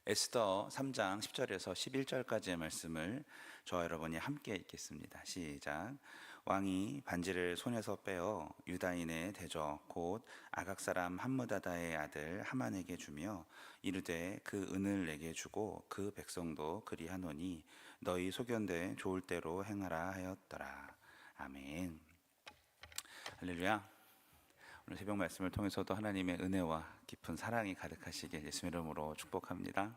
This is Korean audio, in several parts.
에스더 3장 10절에서 11절까지의 말씀을 저와 여러분이 함께 읽겠습니다. 시작. 왕이 반지를 손에서 빼어 유다인의 대적 곧 아각 사람 함므다다의 아들 하만에게 주며 이르되 그 은을 내게 주고 그 백성도 그리하노니 너희 소견대 좋을 대로 행하라 하였더라. 아멘. 할렐루야. 오늘 새벽 말씀을 통해서도 하나님의 은혜와 깊은 사랑이 가득하시길 예수님 이름으로 축복합니다.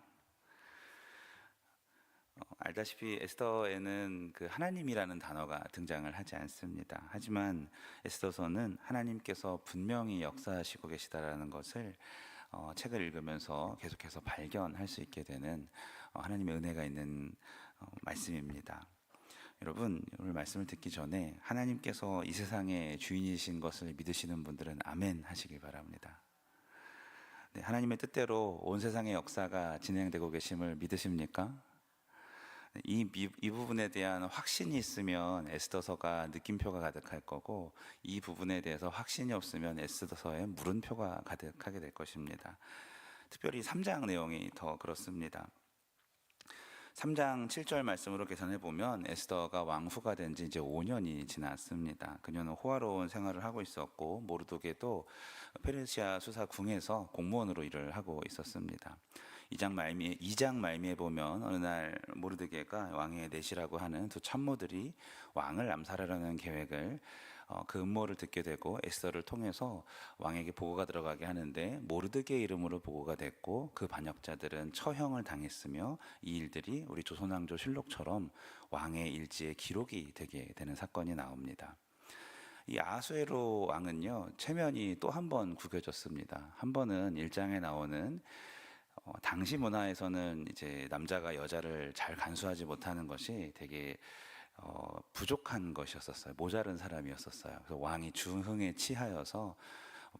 알다시피 에스더에는 그 하나님이라는 단어가 등장을 하지 않습니다. 하지만 에스더서는 하나님께서 분명히 역사하시고 계시다라는 것을 책을 읽으면서 계속해서 발견할 수 있게 되는 하나님의 은혜가 있는 말씀입니다. 여러분, 오늘 말씀을 듣기 전에 하나님께서 이 세상의 주인이신 것을 믿으시는 분들은 아멘 하시길 바랍니다. 네, 하나님의 뜻대로 온 세상의 역사가 진행되고 계심을 믿으십니까? 이 부분에 대한 확신이 있으면 에스더서가 느낌표가 가득할 거고, 이 부분에 대해서 확신이 없으면 에스더서에 물음표가 가득하게 될 것입니다. 특별히 3장 내용이 더 그렇습니다. 3장 7절 말씀으로 계산해 보면 에스더가 왕후가 된 지 이제 5년이 지났습니다. 그녀는 호화로운 생활을 하고 있었고 모르드게도 페르시아 수사궁에서 공무원으로 일을 하고 있었습니다. 2장 말미에 보면 어느 날 모르드게가 왕의 넷이라고 하는 두 참모들이 왕을 암살하려는 계획을 그 음모를 듣게 되고 에스더를 통해서 왕에게 보고가 들어가게 하는데 모르드게 이름으로 보고가 됐고 그 반역자들은 처형을 당했으며 이 일들이 우리 조선왕조 실록처럼 왕의 일지에 기록이 되게 되는 사건이 나옵니다. 이 아하수에로 왕은요 체면이 또 한 번 구겨졌습니다. 한 번은 1장에 나오는 당시 문화에서는 이제 남자가 여자를 잘 간수하지 못하는 것이 되게 부족한 것이었었어요. 모자른 사람이었었어요. 그래서 왕이 중흥에 치하여서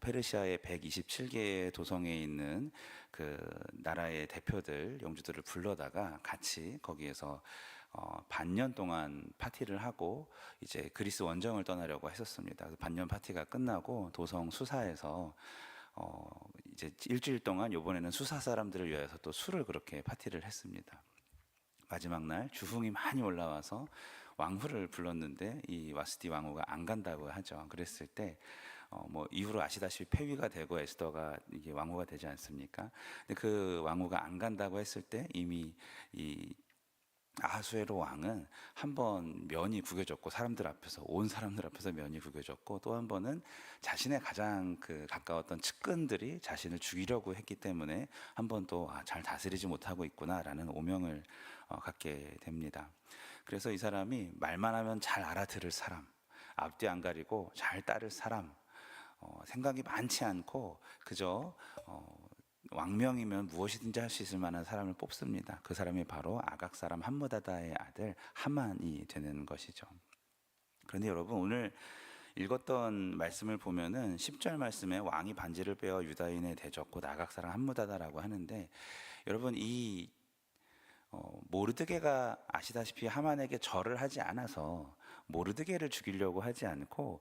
페르시아의 127개의 도성에 있는 그 나라의 대표들, 영주들을 불러다가 같이 거기에서 반년 동안 파티를 하고 이제 그리스 원정을 떠나려고 했었습니다. 그래서 반년 파티가 끝나고 도성 수사에서 이제 일주일 동안 이번에는 수사 사람들을 위해서 또 술을 그렇게 파티를 했습니다. 마지막 날 주흥이 많이 올라와서 왕후를 불렀는데 이 와스티 왕후가 안 간다고 하죠. 그랬을 때 뭐 이후로 아시다시피 폐위가 되고 에스더가 이게 왕후가 되지 않습니까? 근데 그 왕후가 안 간다고 했을 때 이미 이 아하수에로 왕은 한 번 면이 구겨졌고 온 사람들 앞에서 면이 구겨졌고 또 한 번은 자신의 가장 그 가까웠던 측근들이 자신을 죽이려고 했기 때문에 한 번 또 잘 다스리지 못하고 있구나라는 오명을 갖게 됩니다. 그래서 이 사람이 말만 하면 잘 알아들을 사람, 앞뒤 안 가리고 잘 따를 사람, 생각이 많지 않고 그저 왕명이면 무엇이든지 할 수 있을 만한 사람을 뽑습니다. 그 사람이 바로 아각 사람 함므다다의 아들 하만이 되는 것이죠. 그런데 여러분 오늘 읽었던 말씀을 보면은 10절 말씀에 왕이 반지를 빼어 유다인의 대적 곧 아각 사람 함므다다라고 하는데 여러분 이 모르드게가 아시다시피 하만에게 절을 하지 않아서 모르드게를 죽이려고 하지 않고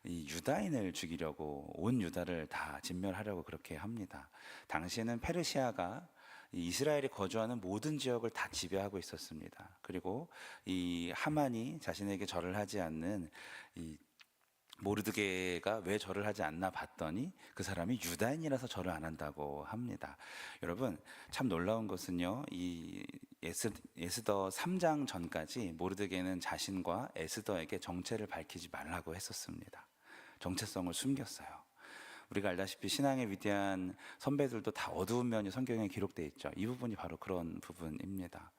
이 유다인을 죽이려고 온 유다를 다 진멸하려고 그렇게 합니다. 당시에는 페르시아가 이스라엘이 거주하는 모든 지역을 다 지배하고 있었습니다. 그리고 이 하만이 자신에게 절을 하지 않는 이 모르드게가 왜 절을 하지 않나 봤더니 그 사람이 유다인이라서 절을 안 한다고 합니다. 여러분 참 놀라운 것은요 이 에스더 3장 전까지 모르드게는 자신과 에스더에게 정체를 밝히지 말라고 했었습니다. 정체성을 숨겼어요. 우리가 알다시피 신앙의 위대한 선배들도 다 어두운 면이 성경에 기록되어 있죠. 이 부분이 바로 그런 부분입니다.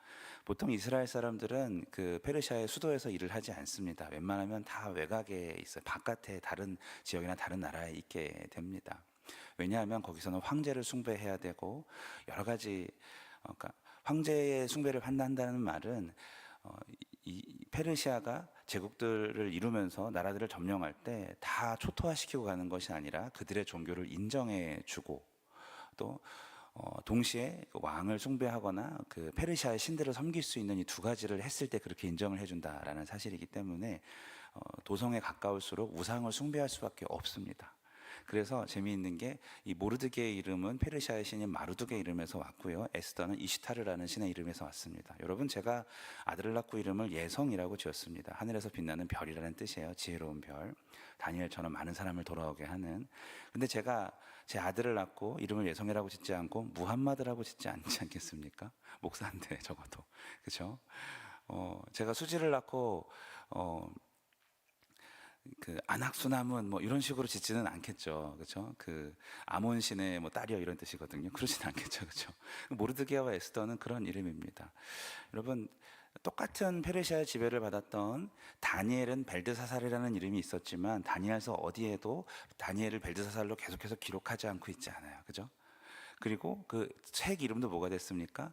보통 이스라엘 사람들은 그 페르시아의 수도에서 일을 하지 않습니다. 웬만하면 다 외곽에 있어요. 바깥에 다른 지역이나 다른 나라에 있게 됩니다. 왜냐하면 거기서는 황제를 숭배해야 되고 여러 가지 그러니까 황제의 숭배를 한다는 말은 이 페르시아가 제국들을 이루면서 나라들을 점령할 때 다 초토화시키고 가는 것이 아니라 그들의 종교를 인정해 주고 또 동시에 왕을 숭배하거나 그 페르시아의 신들을 섬길 수 있는 이 두 가지를 했을 때 그렇게 인정을 해준다라는 사실이기 때문에 도성에 가까울수록 우상을 숭배할 수밖에 없습니다. 그래서 재미있는 게 이 모르드게의 이름은 페르시아의 신인 마르둑의 이름에서 왔고요. 에스더는 이시타르라는 신의 이름에서 왔습니다. 여러분, 제가 아들을 낳고 이름을 예성이라고 지었습니다. 하늘에서 빛나는 별이라는 뜻이에요. 지혜로운 별. 다니엘처럼 많은 사람을 돌아오게 하는. 근데 제가 제 아들을 낳고 이름을 예성이라고 짓지 않고 무함마드라고 짓지 않지 않겠습니까? 목사인데 적어도. 그렇죠? 제가 수지를 낳고 그 안악수남은 뭐 이런 식으로 짓지는 않겠죠. 그렇죠? 그 아몬 신의 뭐 딸이여 이런 뜻이거든요. 그러진 않겠죠. 그렇죠? 모르드게와 에스더는 그런 이름입니다. 여러분, 똑같은 페르시아 지배를 받았던 다니엘은 벨드사살이라는 이름이 있었지만 다니엘서 어디에도 다니엘을 벨드사살로 계속해서 기록하지 않고 있지 않아요. 그죠? 그리고 그 책 이름도 뭐가 됐습니까?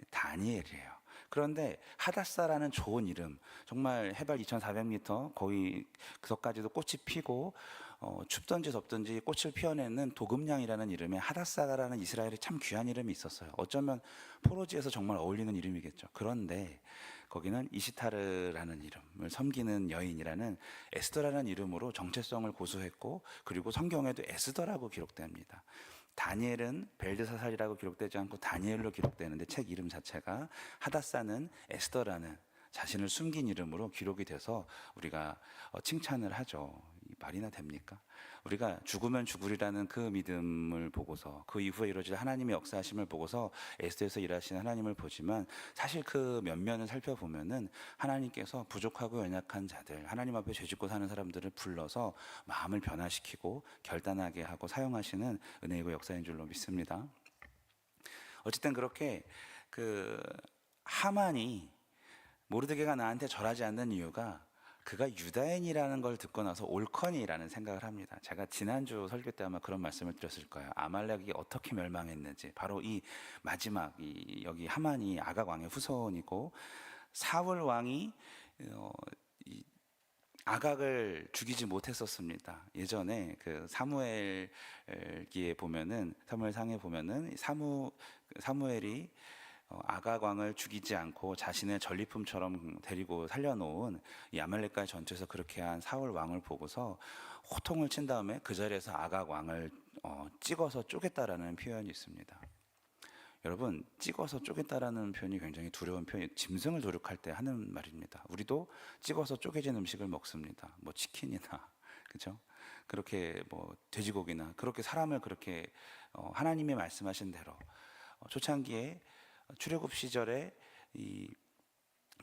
다니엘이에요. 그런데 하다사라는 좋은 이름, 정말 해발 2400m 거의 그서까지도 꽃이 피고 춥든지 덥든지 꽃을 피워내는 도금냥이라는 이름의 하다사라는 이스라엘의 참 귀한 이름이 있었어요. 어쩌면 포로지에서 정말 어울리는 이름이겠죠. 그런데 거기는 이시타르라는 이름을 섬기는 여인이라는 에스더라는 이름으로 정체성을 고수했고, 그리고 성경에도 에스더라고 기록됩니다. 다니엘은 벨드사살이라고 기록되지 않고 다니엘로 기록되는데 책 이름 자체가, 하다사는 에스더라는 자신을 숨긴 이름으로 기록이 돼서 우리가 칭찬을 하죠. 말이나 됩니까? 우리가 죽으면 죽으리라는 그 믿음을 보고서, 그 이후에 이루어질 하나님의 역사하심을 보고서 에스더에서 일하시는 하나님을 보지만, 사실 그 면면을 살펴보면은 하나님께서 부족하고 연약한 자들, 하나님 앞에 죄짓고 사는 사람들을 불러서 마음을 변화시키고 결단하게 하고 사용하시는 은혜이고 역사인 줄로 믿습니다. 어쨌든 그렇게 그 하만이 모르드게가 나한테 절하지 않는 이유가, 그가 유다인이라는 걸 듣고 나서 옳거니라는 생각을 합니다. 제가 지난주 설교 때 아마 그런 말씀을 드렸을 거예요. 아말렉이 어떻게 멸망했는지. 바로 이 마지막 여기 하만이 아각 왕의 후손이고, 사울 왕이 아각을 죽이지 못했었습니다. 예전에 그 사무엘기에 보면은, 사무엘상에 보면은 사무엘이 아각 왕을 죽이지 않고 자신의 전리품처럼 데리고 살려놓은 이 아말렉과의 전투에서 그렇게 한 사울 왕을 보고서 호통을 친 다음에 그 자리에서 아각 왕을 찍어서 쪼갰다라는 표현이 있습니다. 여러분, 찍어서 쪼갰다라는 표현이 굉장히 두려운 표현이, 짐승을 도륙할 때 하는 말입니다. 우리도 찍어서 쪼개진 음식을 먹습니다. 뭐 치킨이나, 그렇죠? 그렇게 뭐 돼지고기나, 그렇게 사람을 그렇게 하나님이 말씀하신 대로 초창기에 출애굽 시절에 이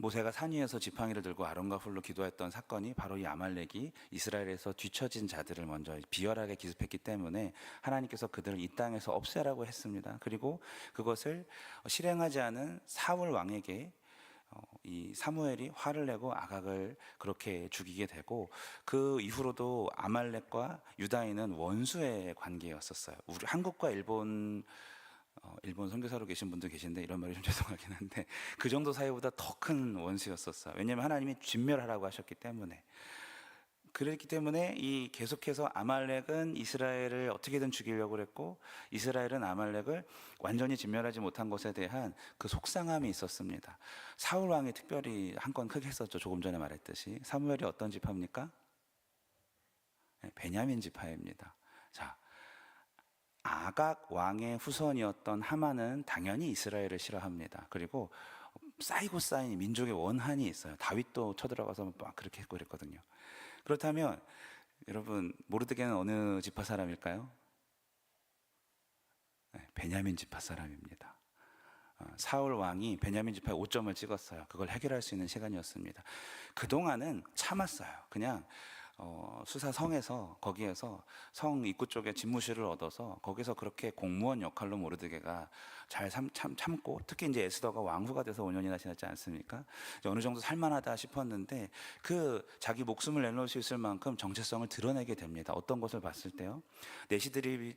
모세가 산 위에서 지팡이를 들고 아론과 훌로 기도했던 사건이 바로 이 아말렉이 이스라엘에서 뒤처진 자들을 먼저 비열하게 기습했기 때문에 하나님께서 그들을 이 땅에서 없애라고 했습니다. 그리고 그것을 실행하지 않은 사울 왕에게 이 사무엘이 화를 내고 아각을 그렇게 죽이게 되고, 그 이후로도 아말렉과 유다인은 원수의 관계였었어요. 우리 한국과 일본 선교사로 계신 분도 계신데 이런 말이 좀 죄송하긴 한데, 그 정도 사이보다 더 큰 원수였었어요. 왜냐하면 하나님이 진멸하라고 하셨기 때문에. 그랬기 때문에 이 계속해서 아말렉은 이스라엘을 어떻게든 죽이려고 했고, 이스라엘은 아말렉을 완전히 진멸하지 못한 것에 대한 그 속상함이 있었습니다. 사울 왕이 특별히 한 건 크게 했었죠. 조금 전에 말했듯이 사무엘이 어떤 지파입니까? 베냐민 지파입니다. 자, 아각 왕의 후손이었던 하만은 당연히 이스라엘을 싫어합니다. 그리고 쌓이고 쌓인 민족의 원한이 있어요. 다윗도 쳐들어가서 막 그렇게 했고 그랬거든요. 그렇다면 여러분, 모르드게는 어느 지파 사람일까요? 베냐민 지파 사람입니다. 사울 왕이 베냐민 지파에 오점을 찍었어요. 그걸 해결할 수 있는 시간이었습니다. 그동안은 참았어요. 그냥 수사성에서, 거기에서 성 입구 쪽에 집무실을 얻어서 거기서 그렇게 공무원 역할로 모르드게가 잘 참고, 특히 이제 에스더가 왕후가 돼서 5년이나 지났지 않습니까? 어느 정도 살만하다 싶었는데 그 자기 목숨을 내놓을 수 있을 만큼 정체성을 드러내게 됩니다. 어떤 것을 봤을 때요, 내시들이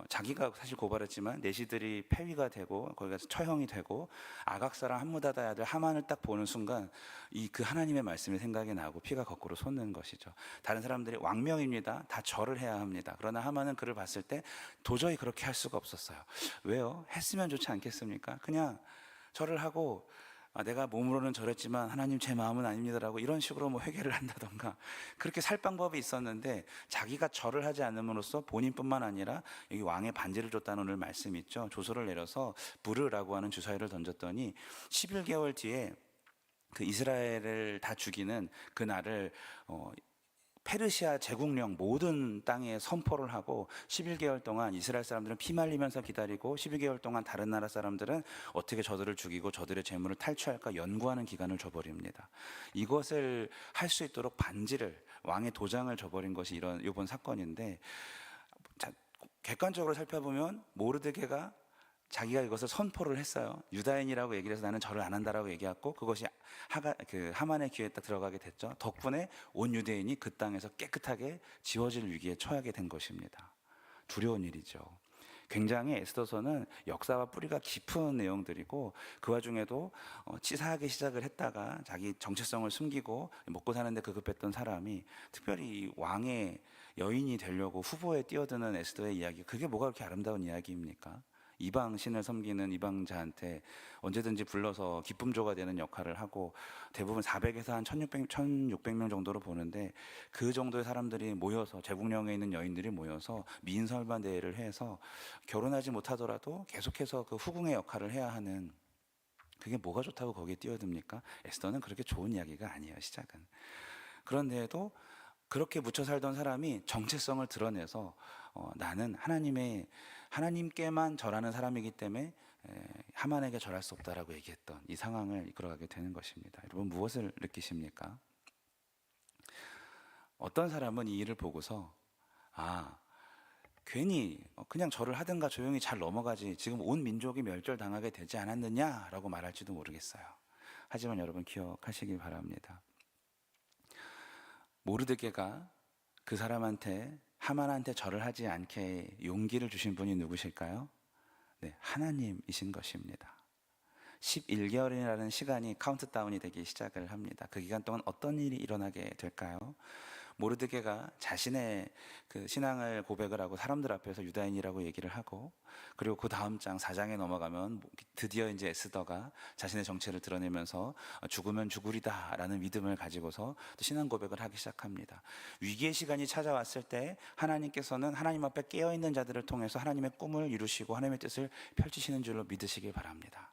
자기가 사실 고발했지만 내시들이 폐위가 되고 거기 가서 처형이 되고 아각 사람 함무다다의 아들 하만을 딱 보는 순간 그 하나님의 말씀이 생각이 나고 피가 거꾸로 솟는 것이죠. 다른 사람들이 왕명입니다. 다 절을 해야 합니다. 그러나 하만은 그를 봤을 때 도저히 그렇게 할 수가 없었어요. 왜요? 했으면 좋지 않겠습니까? 그냥 절을 하고 내가 몸으로는 저랬지만 하나님 제 마음은 아닙니다라고 이런 식으로 뭐 회개를 한다던가 그렇게 살 방법이 있었는데, 자기가 절을 하지 않음으로써 본인뿐만 아니라 여기 왕의 반지를 줬다는 오늘 말씀 있죠. 조서를 내려서 부르라고 하는 주사위를 던졌더니 11개월 뒤에 그 이스라엘을 다 죽이는 그날을 페르시아 제국령 모든 땅에 선포를 하고 11개월 동안 이스라엘 사람들은 피말리면서 기다리고 11개월 동안 다른 나라 사람들은 어떻게 저들을 죽이고 저들의 재물을 탈취할까 연구하는 기간을 줘버립니다. 이것을 할 수 있도록 반지를, 왕의 도장을 줘버린 것이 이번 사건인데, 자, 객관적으로 살펴보면 모르드게가 자기가 이것을 선포를 했어요. 유다인이라고 얘기를 해서 나는 절을 안 한다라고 얘기했고, 그것이 하만의 귀에 딱 들어가게 됐죠. 덕분에 온 유대인이 그 땅에서 깨끗하게 지워질 위기에 처하게 된 것입니다. 두려운 일이죠. 굉장히 에스더서는 역사와 뿌리가 깊은 내용들이고, 그 와중에도 치사하게 시작을 했다가 자기 정체성을 숨기고 먹고 사는데 급급했던 사람이 특별히 왕의 여인이 되려고 후보에 뛰어드는 에스더의 이야기, 그게 뭐가 그렇게 아름다운 이야기입니까? 이방 신을 섬기는 이방자한테 언제든지 불러서 기쁨조가 되는 역할을 하고, 대부분 400에서 한 1600명 정도로 보는데, 그 정도의 사람들이 모여서, 제국령에 있는 여인들이 모여서 미인설반대회를 해서 결혼하지 못하더라도 계속해서 그 후궁의 역할을 해야 하는, 그게 뭐가 좋다고 거기에 뛰어듭니까? 에스더는 그렇게 좋은 이야기가 아니에요, 시작은. 그런데도 그렇게 묻혀 살던 사람이 정체성을 드러내서 나는 하나님께만 절하는 사람이기 때문에 하만에게 절할 수 없다라고 얘기했던 이 상황을 이끌어가게 되는 것입니다. 여러분, 무엇을 느끼십니까? 어떤 사람은 이 일을 보고서 괜히 그냥 절을 하든가 조용히 잘 넘어가지, 지금 온 민족이 멸절당하게 되지 않았느냐라고 말할지도 모르겠어요. 하지만 여러분, 기억하시길 바랍니다. 모르드게가 그 사람한테, 하만한테 절을 하지 않게 용기를 주신 분이 누구실까요? 네, 하나님이신 것입니다. 11개월이라는 시간이 카운트다운이 되기 시작을 합니다. 그 기간 동안 어떤 일이 일어나게 될까요? 모르드게가 자신의 그 신앙을 고백을 하고 사람들 앞에서 유다인이라고 얘기를 하고, 그리고 그 다음 장 4장에 넘어가면 드디어 이제 에스더가 자신의 정체를 드러내면서 죽으면 죽으리다 라는 믿음을 가지고서 또 신앙 고백을 하기 시작합니다. 위기의 시간이 찾아왔을 때 하나님께서는 하나님 앞에 깨어있는 자들을 통해서 하나님의 꿈을 이루시고 하나님의 뜻을 펼치시는 줄로 믿으시길 바랍니다.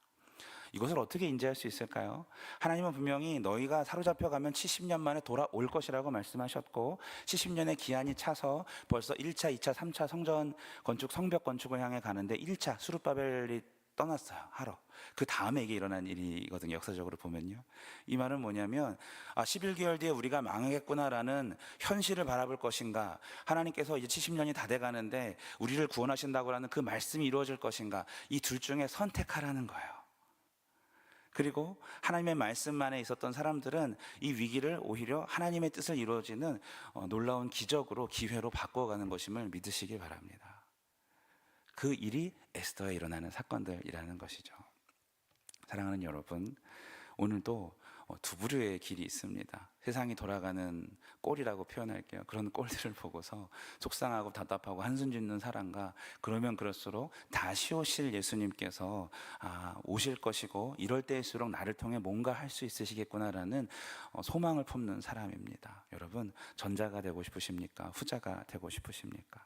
이것을 어떻게 인지할 수 있을까요? 하나님은 분명히 너희가 사로잡혀가면 70년 만에 돌아올 것이라고 말씀하셨고, 70년의 기한이 차서 벌써 1차, 2차, 3차 성전 건축, 성벽 건축을 향해 가는데 1차 수룹바벨이 떠났어요, 하러. 그 다음에 이게 일어난 일이거든요, 역사적으로 보면요. 이 말은 뭐냐면 11개월 뒤에 우리가 망하겠구나라는 현실을 바라볼 것인가, 하나님께서 이제 70년이 다 돼가는데 우리를 구원하신다고 하는 그 말씀이 이루어질 것인가, 이 둘 중에 선택하라는 거예요. 그리고 하나님의 말씀만에 있었던 사람들은 이 위기를 오히려 하나님의 뜻을 이루어지는 놀라운 기적으로, 기회로 바꿔가는 것임을 믿으시길 바랍니다. 그 일이 에스더에 일어나는 사건들이라는 것이죠. 사랑하는 여러분, 오늘도 두 부류의 길이 있습니다. 세상이 돌아가는 꼴이라고 표현할게요. 그런 꼴들을 보고서 속상하고 답답하고 한숨 짓는 사람과, 그러면 그럴수록 다시 오실 예수님께서 오실 것이고 이럴 때일수록 나를 통해 뭔가 할 수 있으시겠구나라는 소망을 품는 사람입니다. 여러분, 전자가 되고 싶으십니까? 후자가 되고 싶으십니까?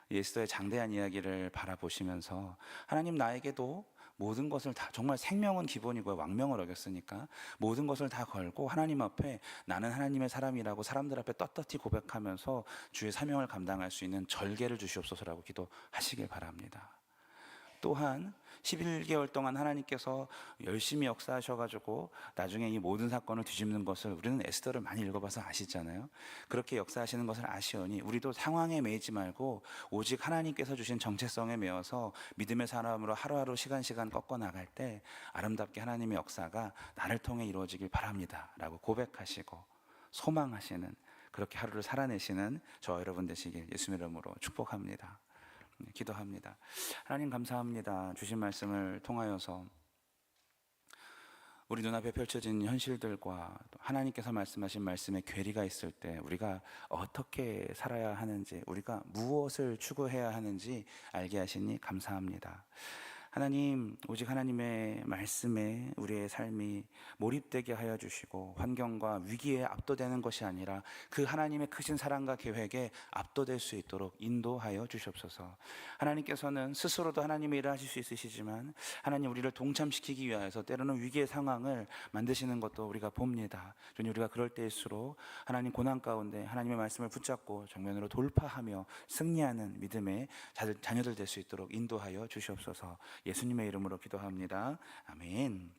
에스더의 장대한 이야기를 바라보시면서 하나님, 나에게도 모든 것을 다, 정말 생명은 기본이고요, 왕명을 어겼으니까 모든 것을 다 걸고 하나님 앞에 나는 하나님의 사람이라고 사람들 앞에 떳떳이 고백하면서 주의 사명을 감당할 수 있는 절개를 주시옵소서라고 기도하시길 바랍니다. 또한 11개월 동안 하나님께서 열심히 역사하셔가지고 나중에 이 모든 사건을 뒤집는 것을, 우리는 에스더를 많이 읽어봐서 아시잖아요. 그렇게 역사하시는 것을 아시오니 우리도 상황에 매이지 말고 오직 하나님께서 주신 정체성에 매어서 믿음의 사람으로 하루하루 시간 꺾어 나갈 때 아름답게 하나님의 역사가 나를 통해 이루어지길 바랍니다 라고 고백하시고 소망하시는, 그렇게 하루를 살아내시는 저와 여러분 되시길 예수님의 이름으로 축복합니다. 기도합니다. 하나님, 감사합니다. 주신 말씀을 통하여서 우리 눈앞에 펼쳐진 현실들과 하나님께서 말씀하신 말씀에 괴리가 있을 때 우리가 어떻게 살아야 하는지, 우리가 무엇을 추구해야 하는지 알게 하시니 감사합니다. 하나님, 오직 하나님의 말씀에 우리의 삶이 몰입되게 하여 주시고 환경과 위기에 압도되는 것이 아니라 그 하나님의 크신 사랑과 계획에 압도될 수 있도록 인도하여 주시옵소서. 하나님께서는 스스로도 하나님의 일을 하실 수 있으시지만 하나님, 우리를 동참시키기 위하여서 때로는 위기의 상황을 만드시는 것도 우리가 봅니다. 주님, 우리가 그럴 때일수록 하나님 고난 가운데 하나님의 말씀을 붙잡고 정면으로 돌파하며 승리하는 믿음의 자녀들 될 수 있도록 인도하여 주시옵소서. 예수님의 이름으로 기도합니다. 아멘.